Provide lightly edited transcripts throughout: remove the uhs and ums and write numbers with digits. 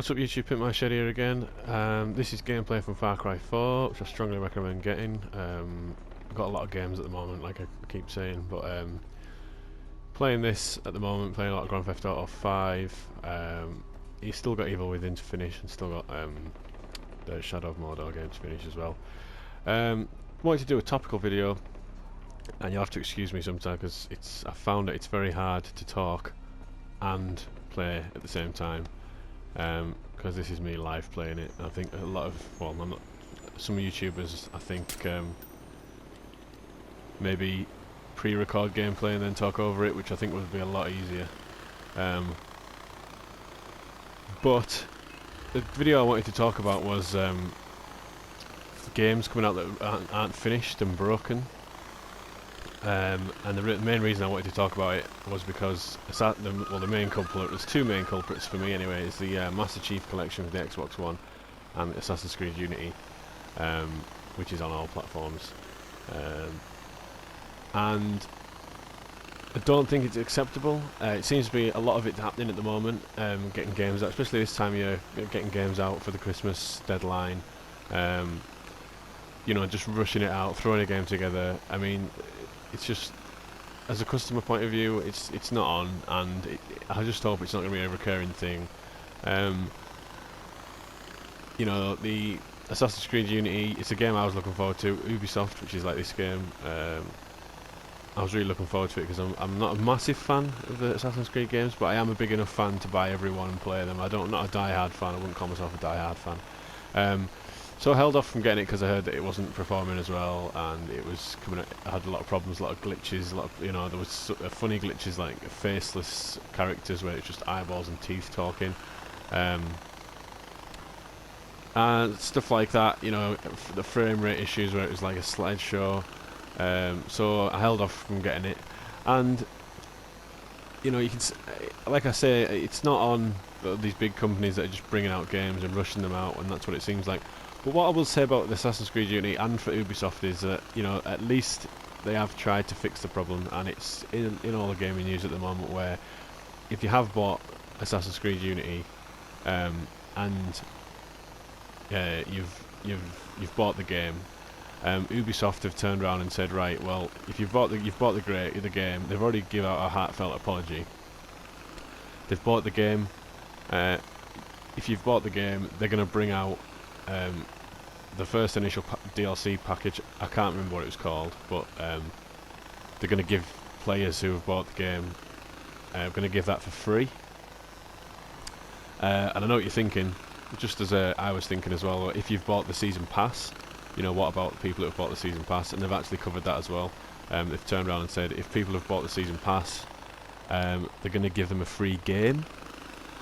What's up YouTube, PimpMyShed here again. This is gameplay from Far Cry 4, which I strongly recommend getting. I've got a lot of games at the moment, like I keep saying, but playing this at the moment, playing a lot of Grand Theft Auto 5. You've still got Evil Within to finish, and still got the Shadow of Mordor game to finish as well. Wanted to do a topical video, and you'll have to excuse me sometime because I found that it's very hard to talk and play at the same time. Because this is me live playing it. I think a lot of, well, some YouTubers, I think, maybe pre-record gameplay and then talk over it, which I think would be a lot easier. But the video I wanted to talk about was games coming out that aren't finished and broken. And the main reason I wanted to talk about it was because the main culprit, there's two main culprits for me anyway, is the Master Chief Collection for the Xbox One and Assassin's Creed Unity, which is on all platforms. And I don't think it's acceptable. It seems to be a lot of it happening at the moment, getting games out, especially this time of year, getting games out for the Christmas deadline. You know, just rushing it out, throwing a game together. I mean, it's just, as a customer point of view, it's not on, and I just hope it's not going to be a recurring thing. You know, the Assassin's Creed Unity, it's a game I was looking forward to. Ubisoft, which is like this game, I was really looking forward to it because I'm not a massive fan of the Assassin's Creed games, but I am a big enough fan to buy every one and play them. I'm not a die-hard fan. I wouldn't call myself a die-hard fan. So I held off from getting it because I heard that it wasn't performing as well, and it was coming. I had a lot of problems, a lot of glitches, there was funny glitches like faceless characters where it's just eyeballs and teeth talking, and stuff like that. You know, the frame rate issues where it was like a slideshow. So I held off from getting it, and you know, you can, like I say, it's not on these big companies that are just bringing out games and rushing them out, and that's what it seems like. But what I will say about the Assassin's Creed Unity and for Ubisoft is that, you know, at least they have tried to fix the problem, and it's in all the gaming news at the moment where if you have bought Assassin's Creed Unity and you've bought the game, Ubisoft have turned around and said, right, well, if you've bought the game, they've already given out a heartfelt apology. They've bought the game. If you've bought the game, they're going to bring out the first initial DLC package. I can't remember what it was called, but they're going to give players who have bought the game, going to give that for free. And I know what you're thinking, just as I was thinking as well. If you've bought the season pass, you know, what about people who have bought the season pass? And they've actually covered that as well. They've turned around and said if people have bought the season pass, they're going to give them a free game.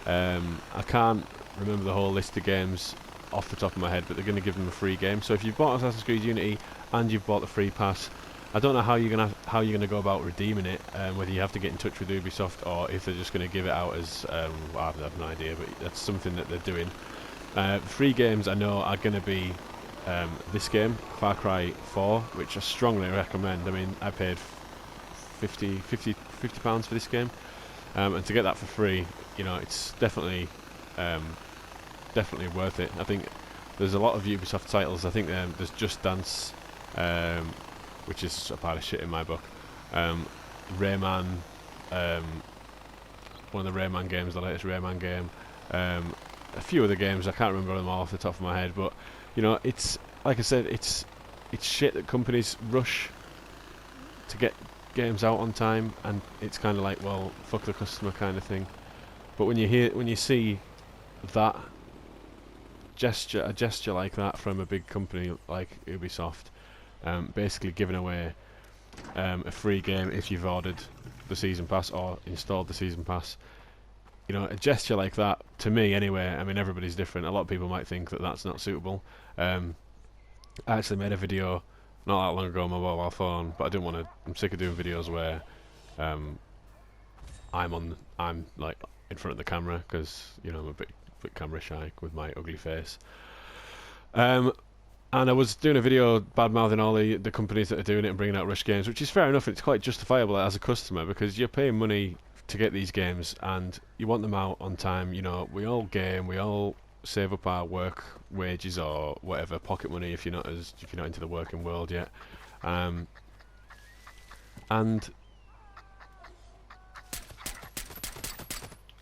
I can't remember the whole list of games off the top of my head, but they're going to give them a free game. So if you've bought Assassin's Creed Unity and you've bought the free pass, I don't know how you're gonna go about redeeming it. Whether you have to get in touch with Ubisoft or if they're just going to give it out as well, I have no idea, but that's something that they're doing. Free games I know are going to be this game, Far Cry 4, which I strongly recommend. I mean, I paid £50 for this game, and to get that for free, you know, it's definitely worth it. I think there's a lot of Ubisoft titles. I think there's Just Dance, which is a pile of shit in my book. Rayman, one of the Rayman games, the latest Rayman game. A few other games, I can't remember them all off the top of my head, but you know, it's like I said, it's shit that companies rush to get games out on time, and it's kind of like, well, fuck the customer kind of thing. But when you see that a gesture like that from a big company like Ubisoft, basically giving away a free game if you've ordered the season pass or installed the season pass, you know, a gesture like that, to me anyway, I mean, everybody's different. A lot of people might think that that's not suitable. I actually made a video not that long ago on my mobile phone, but I didn't want to. I'm sick of doing videos where I'm like in front of the camera, because you know, I'm a bit camera shy with my ugly face. And I was doing a video bad mouthing all the companies that are doing it and bringing out rush games, which is fair enough. It's quite justifiable as a customer because you're paying money to get these games, and you want them out on time. You know, we all game, we all save up our work wages or whatever, pocket money if you're not into the working world yet, and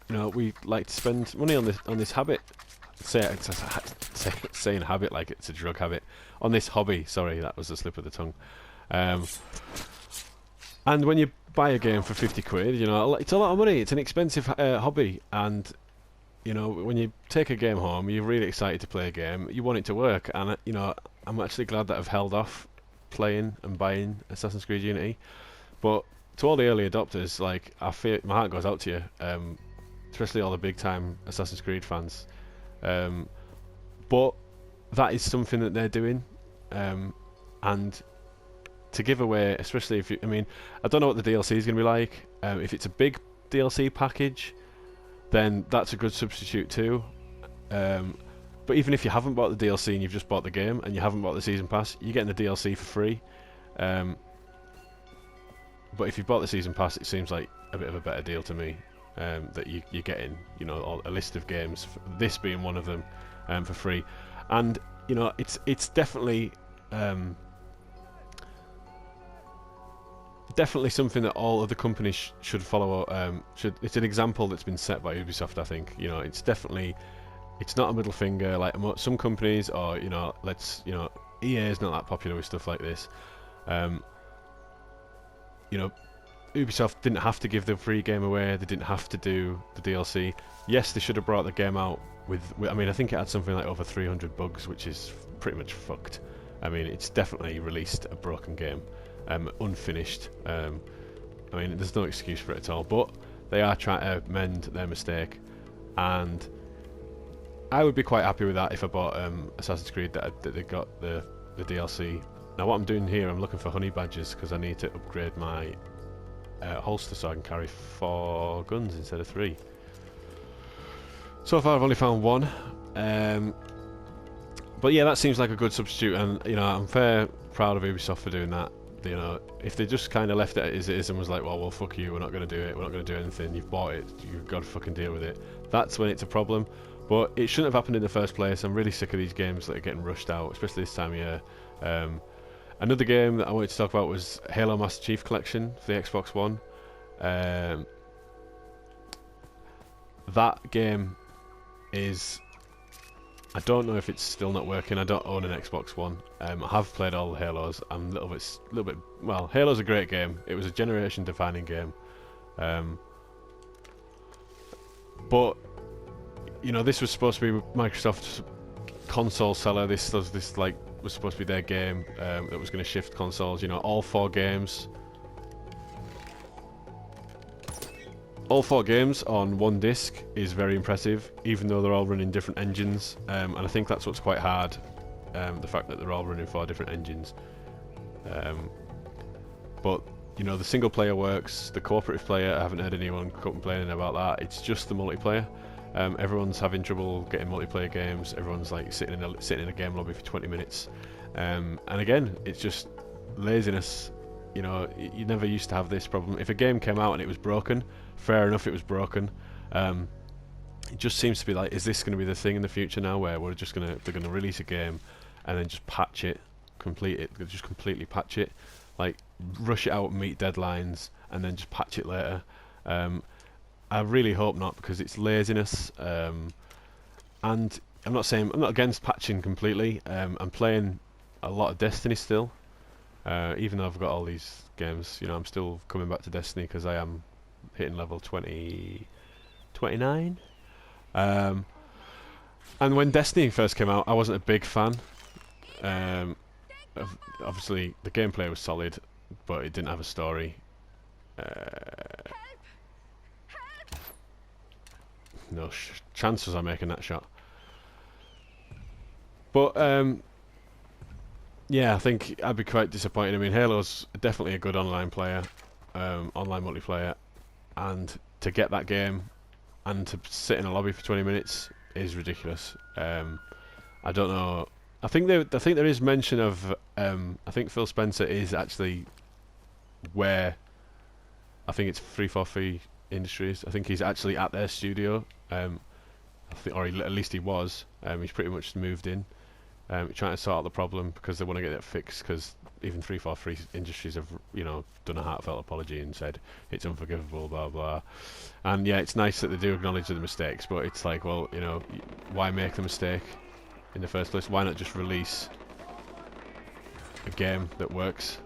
you know, we like to spend money on this habit. Saying habit like it's a drug habit. On this hobby, sorry, that was a slip of the tongue. And when you buy a game for 50 quid, you know, it's a lot of money. It's an expensive hobby, and you know, when you take a game home, you're really excited to play a game. You want it to work, and you know, I'm actually glad that I've held off playing and buying Assassin's Creed Unity. But to all the early adopters, like, I feel my heart goes out to you, especially all the big time Assassin's Creed fans. But that is something that they're doing, and to give away, especially if you, I mean, I don't know what the DLC is going to be like. If it's a big DLC package, then that's a good substitute too. But even if you haven't bought the DLC and you've just bought the game and you haven't bought the season pass, you're getting the DLC for free. But if you've bought the season pass, it seems like a bit of a better deal to me. That you're getting, you know, a list of games, this being one of them, for free. And you know, it's definitely definitely something that all other companies should follow. It's an example that's been set by Ubisoft. I think, you know, it's not a middle finger like some companies, or you know, EA is not that popular with stuff like this. You know, Ubisoft didn't have to give the free game away. They didn't have to do the DLC. Yes, they should have brought the game out with I mean, I think it had something like over 300 bugs, which is pretty much fucked. I mean, it's definitely released a broken game, unfinished. I mean, there's no excuse for it at all. But they are trying to mend their mistake, and I would be quite happy with that if I bought Assassin's Creed that they got the DLC. Now, what I'm doing here, I'm looking for honey badges because I need to upgrade my holster so I can carry 4 guns instead of 3. So far I've only found 1, but yeah, that seems like a good substitute, and you know, I'm fair proud of Ubisoft for doing that. You know, if they just kind of left it as it is and was like, well fuck you, we're not going to do it, we're not going to do anything, you've bought it, you've got to fucking deal with it, that's when it's a problem. But it shouldn't have happened in the first place. I'm really sick of these games that are getting rushed out, especially this time of year. Another game that I wanted to talk about was Halo Master Chief Collection for the Xbox One. That game is... I don't know if it's still not working. I don't own an Xbox One. I have played all the Halos. I'm a little bit... Well, Halo's a great game. It was a generation-defining game. But, you know, this was supposed to be Microsoft's console seller. This like was supposed to be their game that was going to shift consoles. You know, all 4 games on one disc is very impressive, even though they're all running different engines. And I think that's what's quite hard, the fact that they're all running 4 different engines. But you know, the single player works. The cooperative player, I haven't heard anyone complaining about that. It's just the multiplayer. Everyone's having trouble getting multiplayer games. Everyone's like sitting in a game lobby for 20 minutes. And again, it's just laziness. You know, you never used to have this problem. If a game came out and it was broken, fair enough, it was broken. It just seems to be like, is this going to be the thing in the future now, where they're gonna release a game and then just patch it, just completely patch it, like rush it out, meet deadlines, and then just patch it later. I really hope not, because it's laziness. And I'm not against patching completely. I'm playing a lot of Destiny still, even though I've got all these games. You know, I'm still coming back to Destiny because I am hitting level 29. And when Destiny first came out, I wasn't a big fan. Obviously, the gameplay was solid, but it didn't have a story. No chance was I making that shot. But yeah, I think I'd be quite disappointed. I mean, Halo's definitely a good online player, online multiplayer, and to get that game and to sit in a lobby for 20 minutes is ridiculous. I don't know. I think there is mention of. I think Phil Spencer is actually where. I think it's 343 Industries. I think he's actually at their studio, I think, or at least he was. He's pretty much moved in, trying to sort out the problem because they want to get it fixed. Because even 343 Industries have, you know, done a heartfelt apology and said it's unforgivable, blah blah. And yeah, it's nice that they do acknowledge the mistakes, but it's like, well, you know, why make the mistake in the first place? Why not just release a game that works?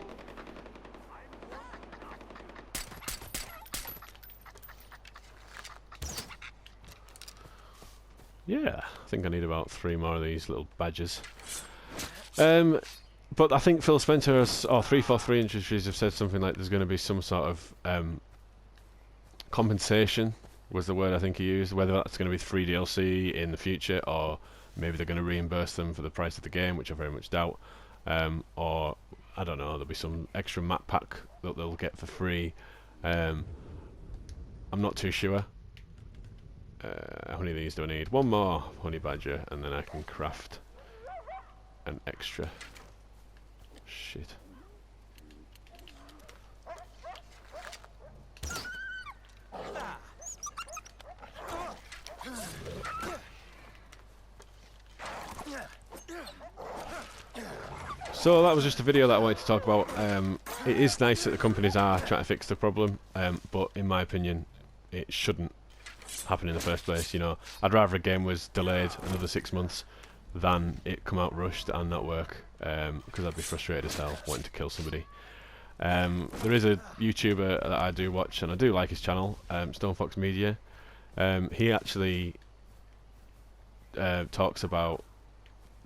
Yeah, I think I need about 3 more of these little badges. But I think Phil Spencer or 343 Industries have said something like there's going to be some sort of compensation, was the word I think he used, whether that's going to be free DLC in the future, or maybe they're going to reimburse them for the price of the game, which I very much doubt, or I don't know, there'll be some extra map pack that they'll get for free. I'm not too sure. How many of these do I need? 1 more honey badger, and then I can craft an extra. Shit. So that was just a video that I wanted to talk about. It is nice that the companies are trying to fix the problem, but in my opinion, it shouldn't happen in the first place. You know, I'd rather a game was delayed another 6 months than it come out rushed and not work, because I'd be frustrated as hell wanting to kill somebody. There is a YouTuber that I do watch, and I do like his channel, Stone Fox Media. He actually talks about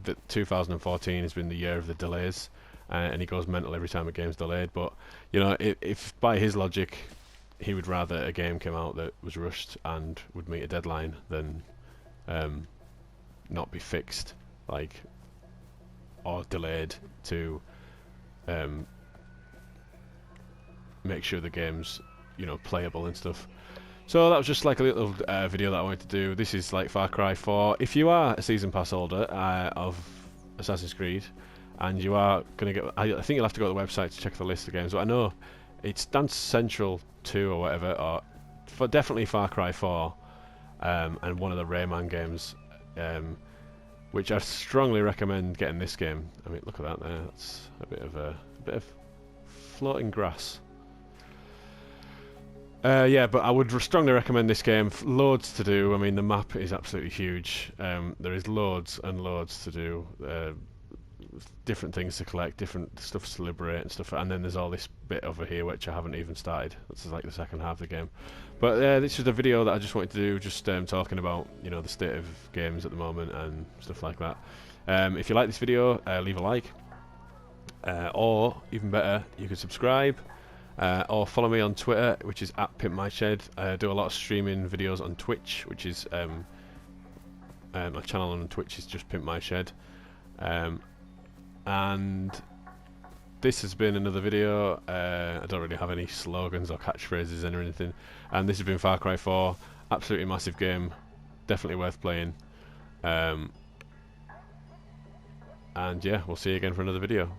that 2014 has been the year of the delays, and he goes mental every time a game's delayed. But you know, if by his logic he would rather a game came out that was rushed and would meet a deadline than not be fixed, like, or delayed to make sure the game's, you know, playable and stuff. So that was just like a little video that I wanted to do. This is like Far Cry 4. If you are a Season Pass holder of Assassin's Creed, and you are going to get... I think you'll have to go to the website to check the list of games, but I know it's Dance Central 2 or whatever, or definitely Far Cry 4, and one of the Rayman games, which I strongly recommend getting this game. I mean, look at that there. That's a bit of floating grass. Yeah, but I would strongly recommend this game. Loads to do. I mean, the map is absolutely huge. There is loads and loads to do. Different things to collect, different stuff to liberate and stuff. And then there's all this bit over here which I haven't even started. This is like the second half of the game. But this is a video that I just wanted to do, just talking about, you know, the state of games at the moment and stuff like that. If you like this video, leave a like. Or, even better, you can subscribe. Or follow me on Twitter, which is @PimpMyShed. I do a lot of streaming videos on Twitch, which is my channel on Twitch is just PimpMyShed. And this has been another video. I don't really have any slogans or catchphrases or anything. And this has been Far Cry 4. Absolutely massive game. Definitely worth playing. And yeah, we'll see you again for another video.